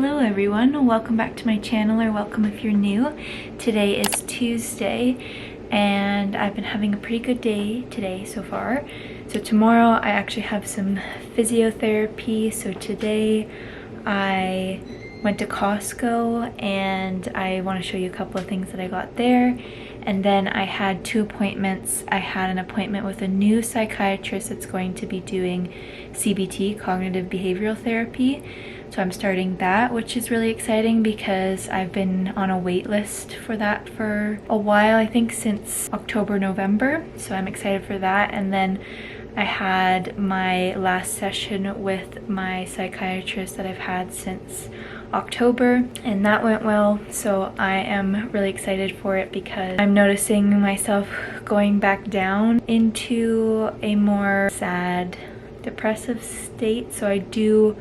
Hello everyone, welcome back to my channel, or welcome if you're new. Today is Tuesday and I've been having a pretty good day today so far. So tomorrow I actually have some physiotherapy. So today I went to Costco and I want to show you a couple of things that I got there. And then I had two appointments. I had an appointment with a new psychiatrist that's going to be doing CBT, cognitive behavioral therapy. So I'm starting that, which is really exciting because I've been on a wait list for that for a while, I think since October, November. So I'm excited for that. And then I had my last session with my psychiatrist that I've had since October, and that went well. So I am really excited for it because I'm noticing myself going back down into a more sad, depressive state. So I do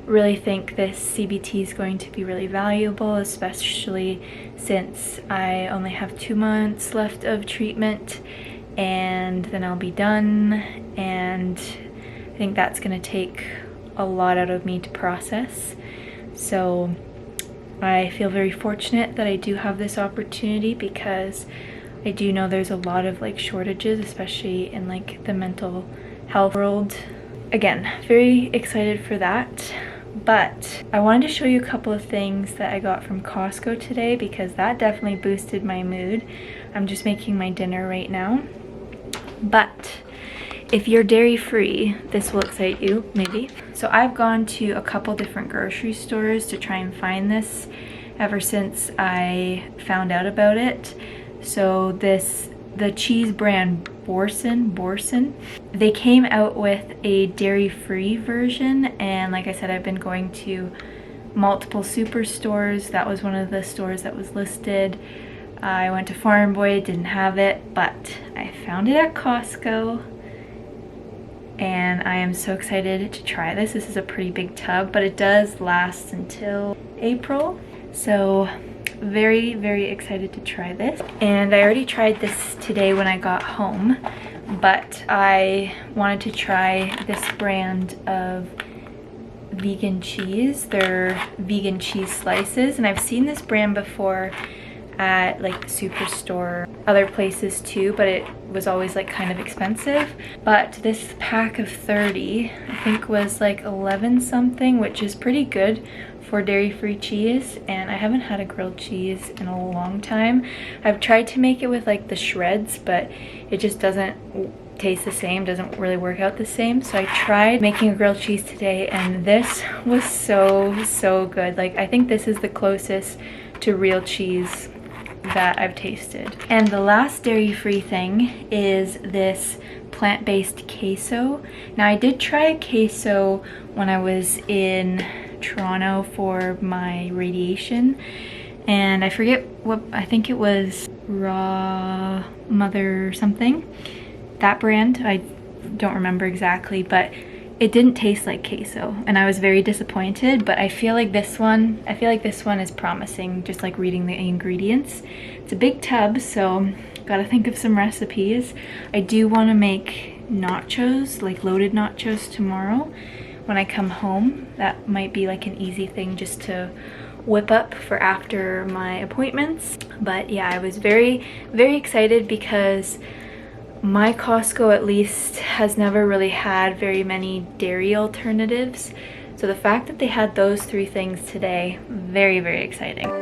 really think this CBT is going to be really valuable, especially since I only have 2 months left of treatment and then I'll be done, and I think that's going to take a lot out of me to process. So I feel very fortunate that I do have this opportunity because I do know there's a lot of shortages, especially in the mental health world. Again, very excited for that. But I wanted to show you a couple of things that I got from Costco today because that definitely boosted my mood. I'm just making my dinner right now. But if you're dairy-free, this will excite you, maybe. So I've gone to a couple different grocery stores to try and find this ever since I found out about it. So the cheese brand Borson, they came out with a dairy-free version, and like I said, I've been going to multiple superstores. That was one of the stores that was listed. I went to Farm Boy, didn't have it, but I found it at Costco, and I am so excited to try this. This is a pretty big tub, but it does last until April, so very, very excited to try this. And I already tried this today when I got home, but I wanted to try this brand of vegan cheese. They're vegan cheese slices, and I've seen this brand before at the superstore, other places too, but it was always kind of expensive. But this pack of 30 I think was 11 something, which is pretty good for dairy-free cheese, and I haven't had a grilled cheese in a long time. I've tried to make it with the shreds, but it just doesn't taste the same, doesn't really work out the same. So I tried making a grilled cheese today, and this was so good. I think this is the closest to real cheese that I've tasted. And the last dairy-free thing is this plant-based queso. Now I did try a queso when I was in Toronto for my radiation, and I forget what, I think it was Raw Mother something, that brand. I don't remember exactly, but it didn't taste like queso, and I was very disappointed. But I feel like this one is promising, just reading the ingredients. It's a big tub, so gotta think of some recipes. I do want to make nachos, loaded nachos tomorrow when I come home. That might be an easy thing just to whip up for after my appointments. But yeah, I was very, very excited because my Costco at least has never really had very many dairy alternatives. So the fact that they had those 3 things today, very, very exciting.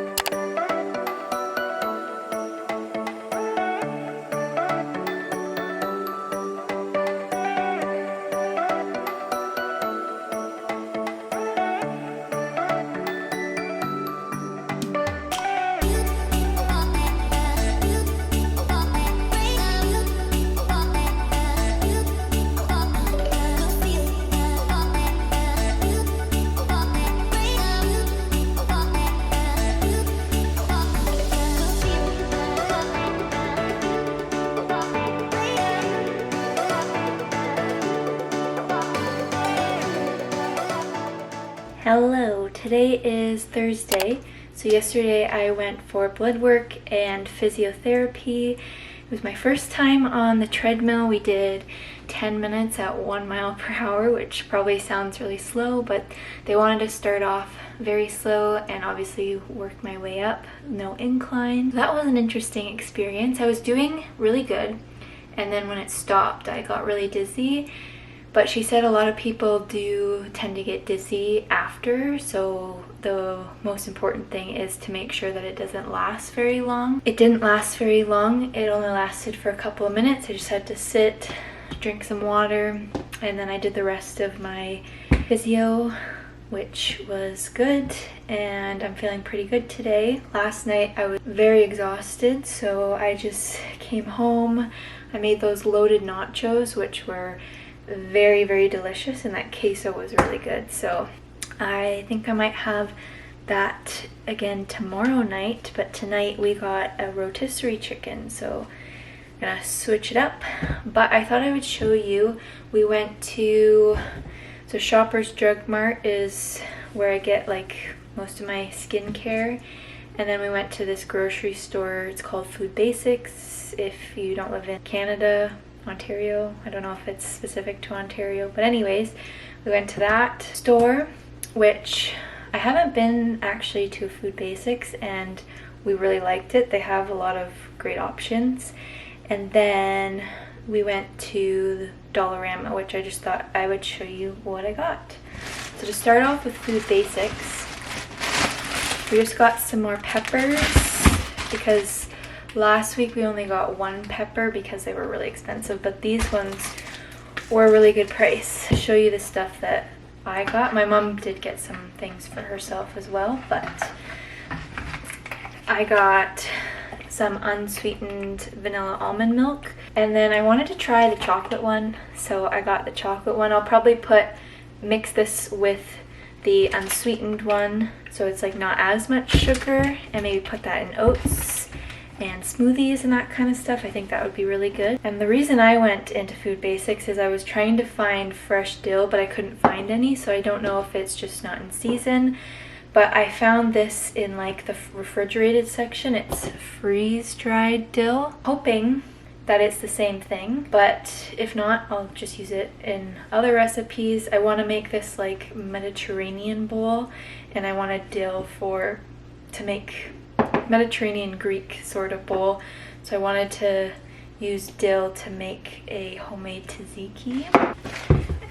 Hello, today is Thursday. So yesterday I went for blood work and physiotherapy, It was my first time on the treadmill. We did 10 minutes at 1 mile per hour, which probably sounds really slow, but they wanted to start off very slow and obviously work my way up, no incline. That was an interesting experience. I was doing really good, and then when it stopped, I got really dizzy. But she said a lot of people do tend to get dizzy after, so the most important thing is to make sure that it doesn't last very long. It didn't last very long. It only lasted for a couple of minutes. I just had to sit, drink some water, and then I did the rest of my physio, which was good, and I'm feeling pretty good today. Last night I was very exhausted, so I just came home. I made those loaded nachos, which were very, very delicious, and that queso was really good. So I think I might have that again tomorrow night, but tonight we got a rotisserie chicken, so I'm gonna switch it up. But I thought I would show you, we went to, so Shoppers Drug Mart is where I get like most of my skincare, and then we went to this grocery store. It's called Food Basics. If you don't live in Canada, Ontario, I don't know if it's specific to Ontario, but anyways, we went to that store, which I haven't been actually to Food Basics, and we really liked it. They have a lot of great options. And then we went to Dollarama, which I just thought I would show you what I got. So to start off with Food Basics, we just got some more peppers because last week we only got 1 pepper because they were really expensive, but these ones were a really good price. I'll show you the stuff that I got. My mom did get some things for herself as well, but I got some unsweetened vanilla almond milk, and then I wanted to try the chocolate one, so I got the chocolate one. I'll probably mix this with the unsweetened one, so it's like not as much sugar, and maybe put that in oats and smoothies and that kind of stuff. I think that would be really good. And the reason I went into Food Basics is I was trying to find fresh dill, but I couldn't find any, so I don't know if it's just not in season. But I found this in like the refrigerated section. It's freeze-dried dill. Hoping that it's the same thing, but if not, I'll just use it in other recipes. I want to make this like Mediterranean bowl, and I wanted dill to make Mediterranean Greek sort of bowl, so I wanted to use dill to make a homemade tzatziki.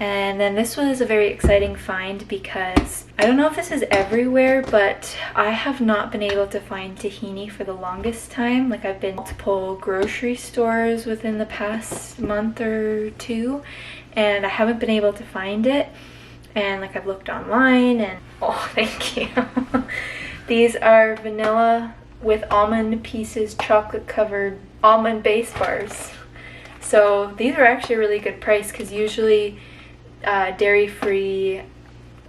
And then this was a very exciting find because I don't know if this is everywhere, but I have not been able to find tahini for the longest time. Like, I've been to multiple grocery stores within the past month or two, and I haven't been able to find it. And like, I've looked online, and oh, thank you. These are vanilla with almond pieces, chocolate covered almond base bars. So these are actually a really good price, because usually dairy-free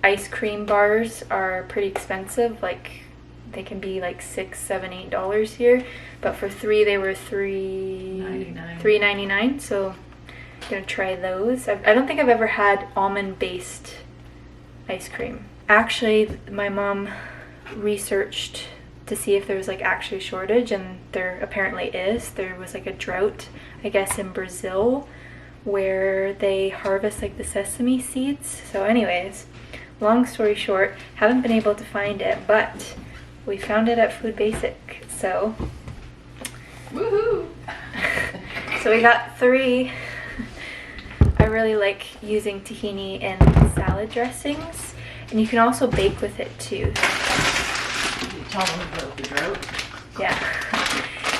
ice cream bars are pretty expensive. Like, they can be like $6, $7, $8 here, but for 3 they were $3.99. So I'm gonna try those. I don't think I've ever had almond based ice cream. Actually, my mom researched to see if there was like actually a shortage, and there apparently is. There was like a drought, I guess, in Brazil, where they harvest like the sesame seeds. So anyways, long story short, haven't been able to find it, but we found it at Food Basic, so woohoo. So we got 3. I really like using tahini in salad dressings, and you can also bake with it too. Tell them about the drought. Yeah.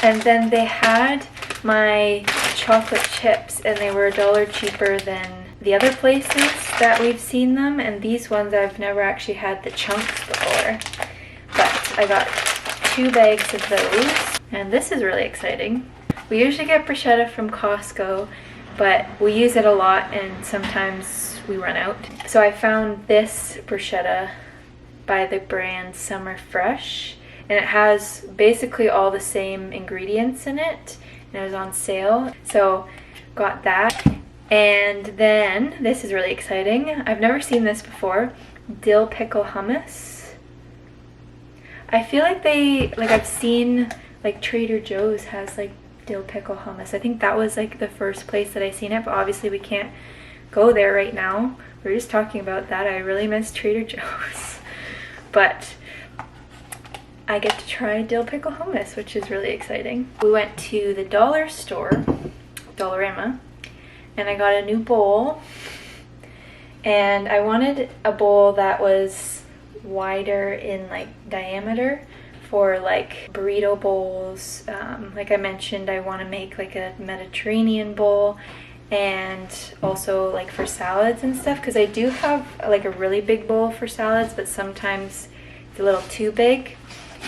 And then they had my chocolate chips, and they were $1 cheaper than the other places that we've seen them, and these ones I've never actually had the chunks before, but I got 2 bags of those, and this is really exciting. We usually get bruschetta from Costco, but we use it a lot and sometimes we run out. So I found this bruschetta by the brand Summer Fresh, and it has basically all the same ingredients in it, and it was on sale, so got that. And then this is really exciting. I've never seen this before. Dill pickle hummus. I feel like I've seen like Trader Joe's has like dill pickle hummus. I think that was like the first place that I seen it, but obviously we can't go there right now. We were just talking about that. I really miss Trader Joe's. But I get to try dill pickle hummus, which is really exciting. We went to the dollar store, Dollarama, and I got a new bowl. And I wanted a bowl that was wider in like diameter for like burrito bowls. Like I mentioned, I want to make like a Mediterranean bowl, and also like for salads and stuff, because I do have like a really big bowl for salads, but sometimes it's a little too big.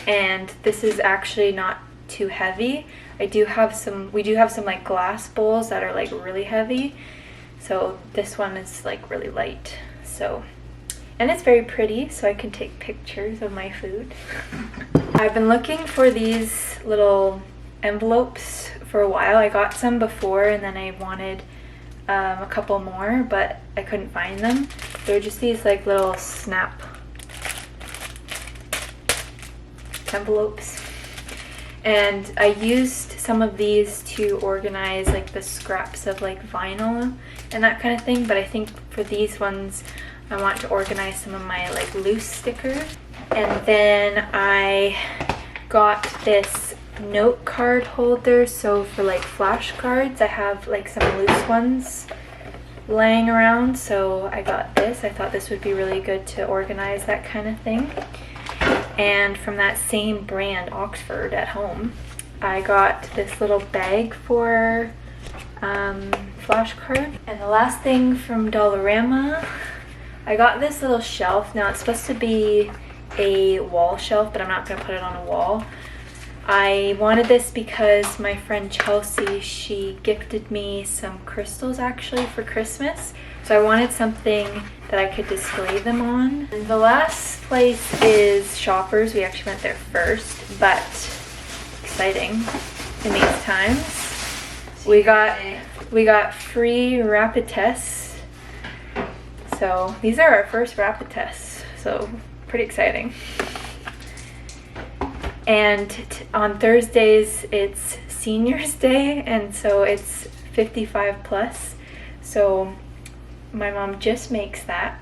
And this is actually not too heavy. We do have some like glass bowls that are like really heavy. So this one is like really light. So, and it's very pretty, so I can take pictures of my food. I've been looking for these little envelopes for a while. I got some before and then I wanted a couple more, but I couldn't find them. They're just these like little snap envelopes. And I used some of these to organize like the scraps of like vinyl and that kind of thing, but I think for these ones I want to organize some of my like loose stickers. And then I got this note card holder, so for like flashcards, I have like some loose ones laying around, so I got this. I thought this would be really good to organize that kind of thing. And from that same brand, Oxford at Home, I got this little bag for flashcard. And the last thing from Dollarama, I got this little shelf. Now it's supposed to be a wall shelf, but I'm not going to put it on a wall. I wanted this because my friend Chelsea, she gifted me some crystals actually for Christmas. So I wanted something that I could display them on. And the last place is Shoppers. We actually went there first, but exciting in these times. We got free rapid tests. So these are our first rapid tests. So pretty exciting. And on Thursdays it's Seniors Day, and so it's 55 plus. So my mom just makes that.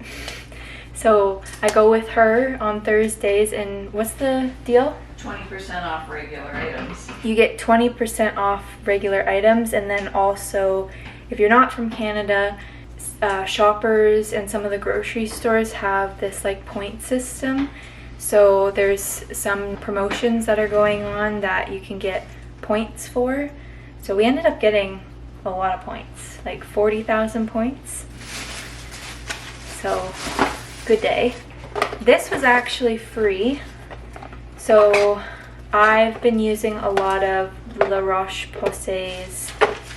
So I go with her on Thursdays, and what's the deal? 20% off regular items. You get 20% off regular items, and then also if you're not from Canada, Shoppers and some of the grocery stores have this like point system. So there's some promotions that are going on that you can get points for. So we ended up getting a lot of points, like 40,000 points. So good day. This was actually free. So I've been using a lot of La Roche-Posay's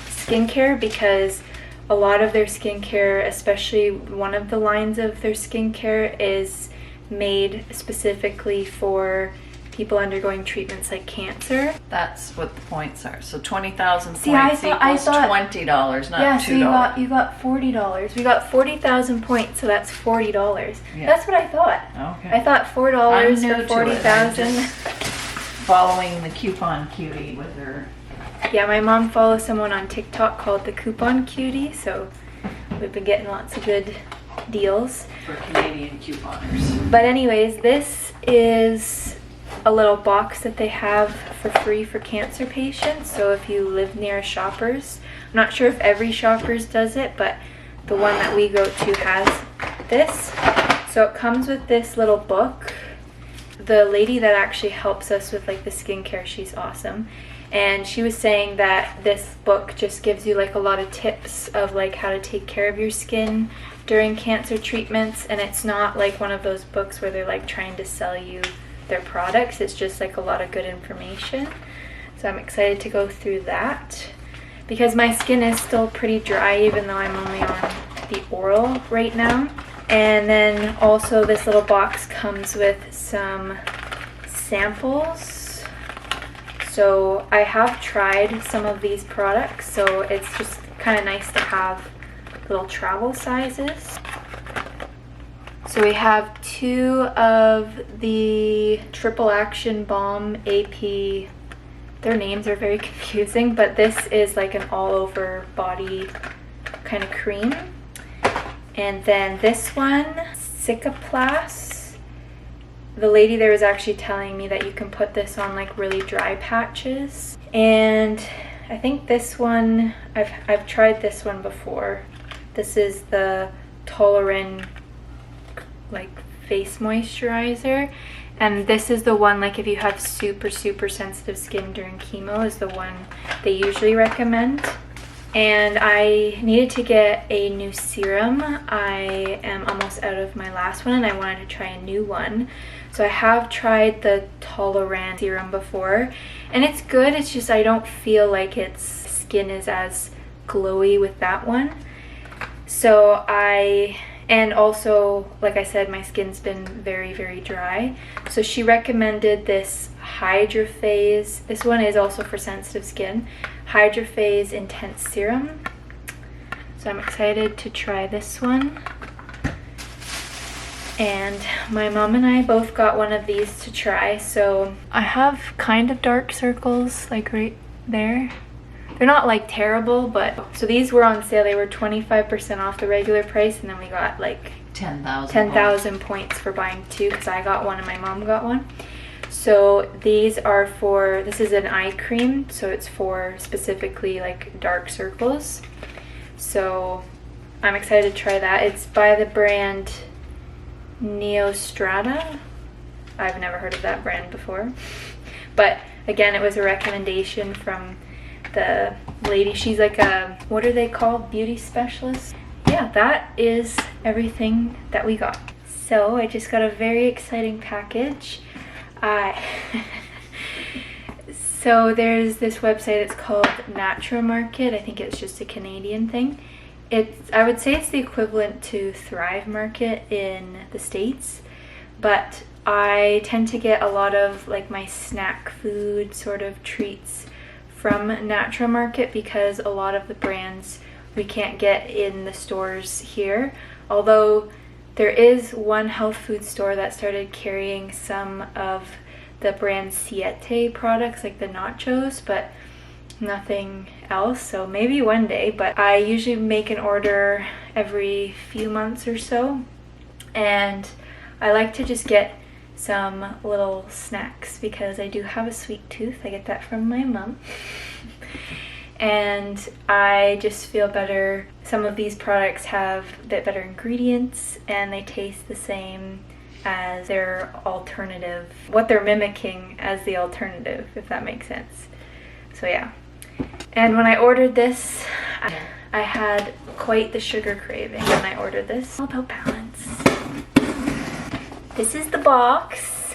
skincare, because a lot of their skincare, especially one of the lines of their skincare, is made specifically for people undergoing treatments like cancer. That's what the points are. So 20,000 points I equals thought $20, not yeah, $2. So you got $40. We got 40,000 points, so that's $40. Yeah. That's what I thought. Okay. I thought $4 for 40,000. Following the coupon cutie with her. Yeah, my mom follows someone on TikTok called the Coupon Cutie, so we've been getting lots of good deals. For Canadian couponers. But anyways, this is a little box that they have for free for cancer patients. So if you live near Shoppers, I'm not sure if every Shoppers does it, but the one that we go to has this. So it comes with this little book. The lady that actually helps us with like the skincare, she's awesome. And she was saying that this book just gives you like a lot of tips of like how to take care of your skin during cancer treatments. And it's not like one of those books where they're like trying to sell you their products. It's just like a lot of good information. So I'm excited to go through that, because my skin is still pretty dry even though I'm only on the oral right now. And then also this little box comes with some samples. So I have tried some of these products, so it's just kind of nice to have little travel sizes. So we have 2 of the Triple Action Balm AP 30 their names are very confusing, but this is like an all over body kind of cream. And then this one, Cicaplast. The lady there was actually telling me that you can put this on like really dry patches. And I think this one, I've tried this one before. This is the Tolerant like face moisturizer. And this is the one, like if you have super sensitive skin during chemo, is the one they usually recommend. And I needed to get a new serum. I am almost out of my last one and I wanted to try a new one. So I have tried the Tolerant serum before and it's good. It's just I don't feel like its skin is as glowy with that one. So and also, like I said, my skin's been very dry. So she recommended this Hydraphase. This one is also for sensitive skin. Hydraphase Intense Serum. So I'm excited to try this one. And my mom and I both got one of these to try. So I have kind of dark circles like right there. They're not like terrible, but so these were on sale. They were 25% off the regular price, and then we got like 10,000 points for buying two because I got one and my mom got one. So these are for, this is an eye cream, so it's for specifically like dark circles. So I'm excited to try that. It's by the brand Neostrata. I've never heard of that brand before, but again, it was a recommendation from the lady. She's like a, what are they called, beauty specialist? Yeah, that is everything that we got. So I just got a very exciting package. So there's this website, it's called Naturamarket. I think it's just a Canadian thing. I would say it's the equivalent to Thrive Market in the States, but I tend to get a lot of like my snack food sort of treats from Naturamarket because a lot of the brands we can't get in the stores here. Although there is one health food store that started carrying some of the brand Siete products, like the nachos, but nothing else. So maybe one day, but I usually make an order every few months or so. And I like to just get some little snacks because I do have a sweet tooth. I get that from my mom. And I just feel better. Some of these products have a bit better ingredients and they taste the same as their alternative, what they're mimicking as the alternative, if that makes sense. So yeah. And when I ordered this, I had quite the sugar craving when I ordered this. All about balance. This is the box.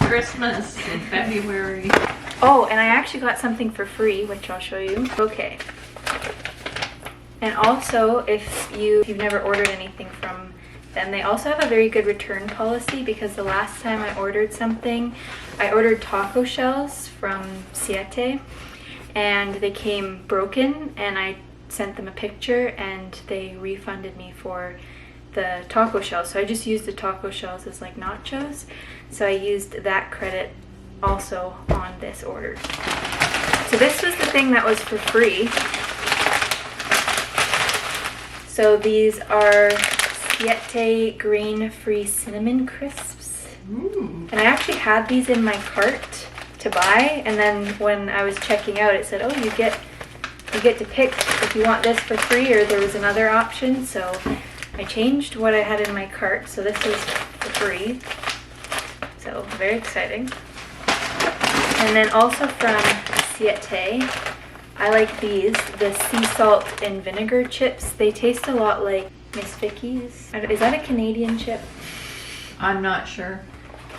Christmas in February. Oh, and I actually got something for free, which I'll show you. Okay. And also, if you've never ordered anything from them, they also have a very good return policy because the last time I ordered something, I ordered taco shells from Siete and they came broken, and I sent them a picture and they refunded me for the taco shells. So I just used the taco shells as like nachos. So I used that credit also on this order. So this was the thing that was for free. So these are Siete grain-free cinnamon crisps. Ooh. And I actually had these in my cart to buy, and then when I was checking out it said, oh, you get to pick if you want this for free or there was another option. So I changed what I had in my cart, so this is for free. So very exciting. And then also from Siete, I like these, the sea salt and vinegar chips. They taste a lot like Miss Vicky's. Is that a Canadian chip? I'm not sure.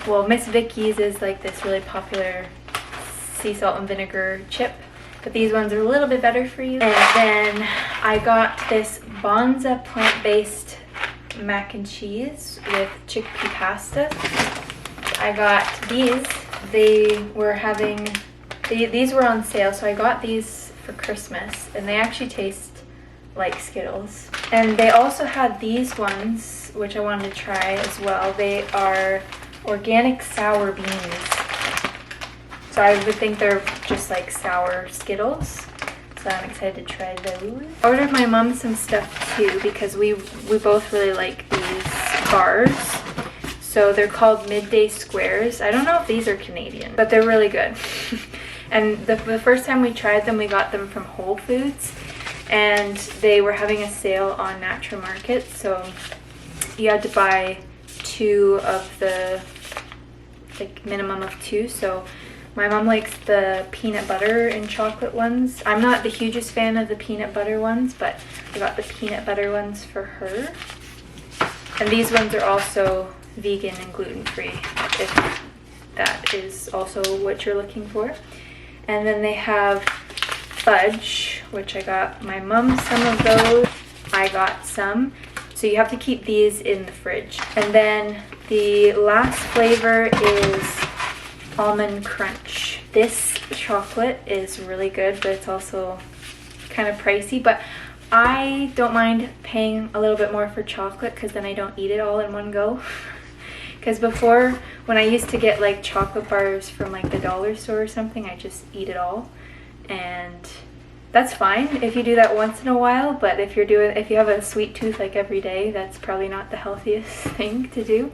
Well, Miss Vicky's is like this really popular sea salt and vinegar chip, but these ones are a little bit better for you. And then I got this Bonza plant-based mac and cheese with chickpea pasta. I got these. These were on sale, so I got these for Christmas, and they actually taste like Skittles. And they also had these ones, which I wanted to try as well. They are organic sour beans. So I would think they're just like sour Skittles. So I'm excited to try those. I ordered my mom some stuff too because we both really like these bars. So they're called Midday Squares. I don't know if these are Canadian, but they're really good. And the first time we tried them, we got them from Whole Foods. And they were having a sale on Naturamarket. So you had to buy 2 of the, like, minimum of 2. So my mom likes the peanut butter and chocolate ones. I'm not the hugest fan of the peanut butter ones, but I got the peanut butter ones for her. And these ones are also vegan and gluten-free, if that is also what you're looking for. And then they have fudge, which I got my mom some of those. I got some. So you have to keep these in the fridge. And then the last flavor is Almond Crunch. This chocolate is really good, but it's also kind of pricey. But I don't mind paying a little bit more for chocolate because then I don't eat it all in one go. Because before, when I used to get like chocolate bars from like the dollar store or something, I just eat it all. And that's fine if you do that once in a while, but if you have a sweet tooth like every day, that's probably not the healthiest thing to do.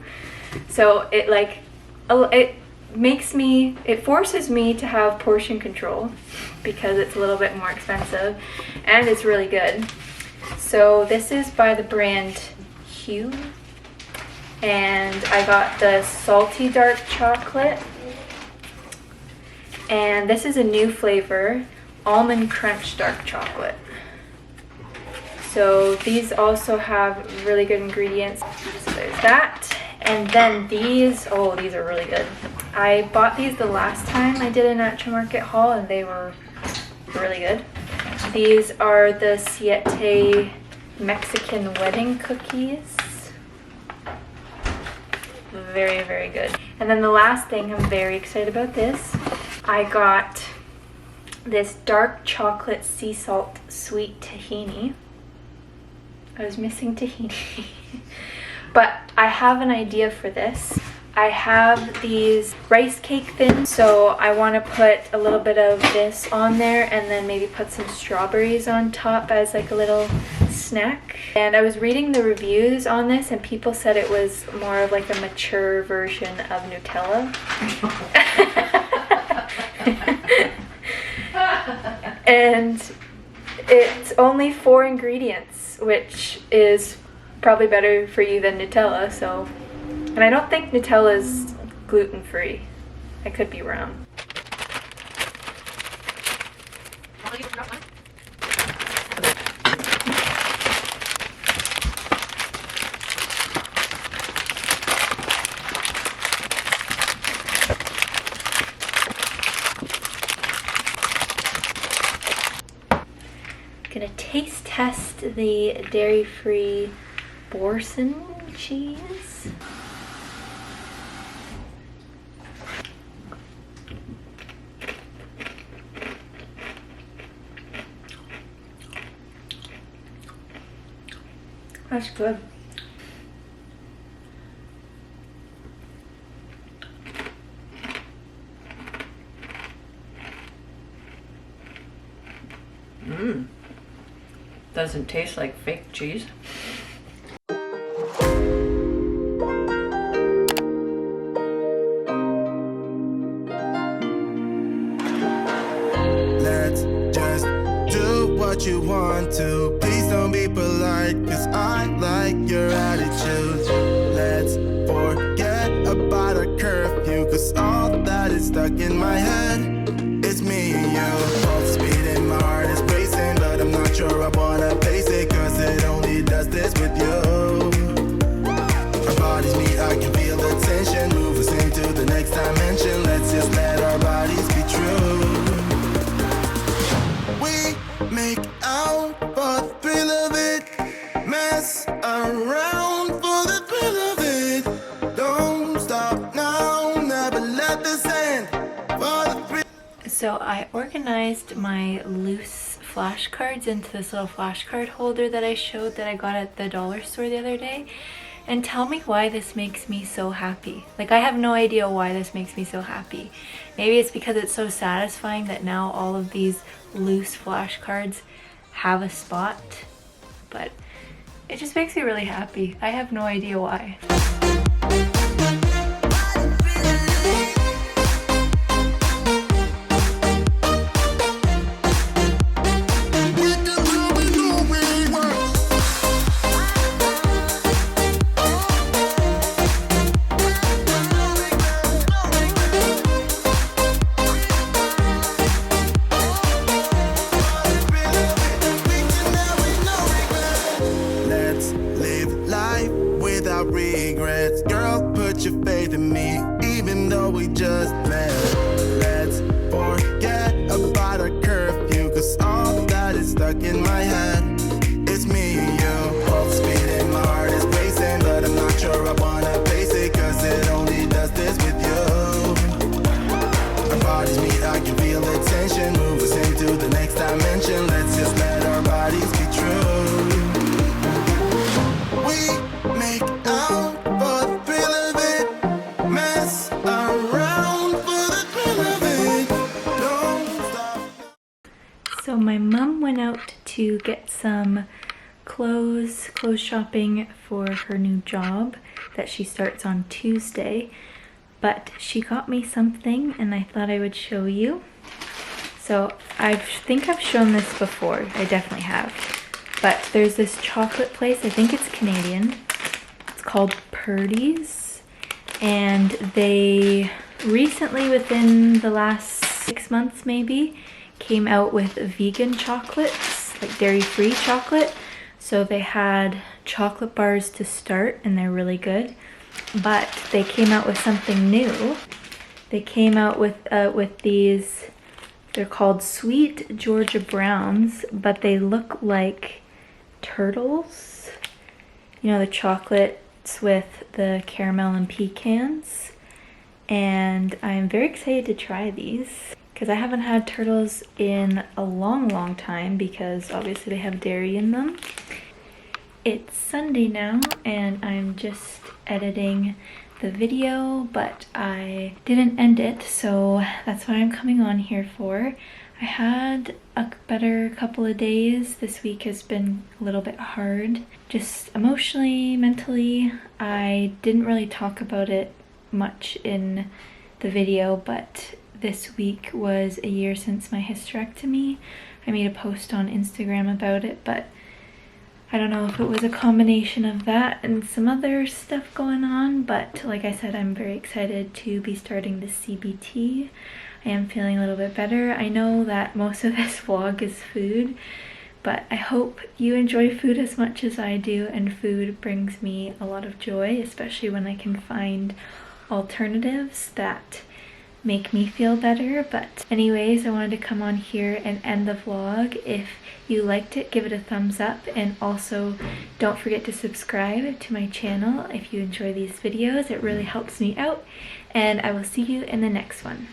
So it forces me to have portion control because it's a little bit more expensive and it's really good. So this is by the brand Hue, and I got the salty dark chocolate, and this is a new flavor, Almond Crunch dark chocolate. So these also have really good ingredients. So there's that. And then these, oh, these are really good. I bought these the last time I did a Naturamarket haul and they were really good. These are the Siete Mexican wedding cookies. Very, very good. And then the last thing, I'm very excited about this. I got this dark chocolate sea salt sweet tahini. I was missing tahini. But I have an idea for this. I have these rice cake thins, so I want to put a little bit of this on there and then maybe put some strawberries on top as like a little snack. And I was reading the reviews on this and people said it was more of like a mature version of Nutella. And it's only 4 ingredients, which is probably better for you than Nutella, so. And I don't think Nutella is gluten-free. I could be wrong. Gonna taste test the dairy-free Boursin cheese. That's good. Doesn't taste like fake cheese. Let's just do what you want to. Please don't be polite, cause I like your attitude. Let's forget about a curfew, cause all that is stuck in my head is me and you. Both speed and my heart is racing, but I'm not sure I wanna face it, cause it only does this with you. Our bodies meet, I can feel the tension, move us into the next dimension. Let's just let our bodies be true. We make out for the thrill of it, mess around for the thrill of it. Don't stop now, never let this end for the thrill. So I organized my loose flashcards into this little flashcard holder that I showed that I got at the dollar store the other day. And tell me why this makes me so happy. Like, I have no idea why this makes me so happy. Maybe it's because it's so satisfying that now all of these loose flashcards have a spot. But it just makes me really happy. I have no idea why. Regrets, girl, put your faith in me, even though we just met. Let's forget about our curfew, cause all that is stuck in my head. It's me and you, both speeding, my heart is racing, but I'm not sure I wanna face it, cause it only does this with you. Our bodies meet, I can feel the tension, move us into the next dimension. Let's just let our bodies be true. We make out for the thrill of it, mess around for the thrill of it, don't stop. So my mom went out to get some clothes shopping for her new job that she starts on Tuesday, but she got me something and I thought I would show you. So I think I've shown this before, I definitely have, but there's this chocolate place, I think it's Canadian. It's called Purdy's, and they recently, within the last 6 months maybe, came out with vegan chocolates, like dairy-free chocolate. So they had chocolate bars to start, and they're really good. But they came out with something new. They came out with these, they're called Sweet Georgia Browns, but they look like turtles. You know, the chocolates with the caramel and pecans. And I'm very excited to try these because I haven't had turtles in a long time because obviously they have dairy in them. It's Sunday now and I'm just editing the video, but I didn't end it, so that's what I'm coming on here for. I had a better couple of days. This week has been a little bit hard, just emotionally, mentally. I didn't really talk about it much in the video, but this week was a year since my hysterectomy. I made a post on Instagram about it, but I don't know if it was a combination of that and some other stuff going on, but like I said, I'm very excited to be starting the CBT. I am feeling a little bit better. I know that most of this vlog is food, but I hope you enjoy food as much as I do, and food brings me a lot of joy, especially when I can find alternatives that make me feel better. But anyways, I wanted to come on here and end the vlog. If you liked it, give it a thumbs up, and also don't forget to subscribe to my channel if you enjoy these videos. It really helps me out, and I will see you in the next one.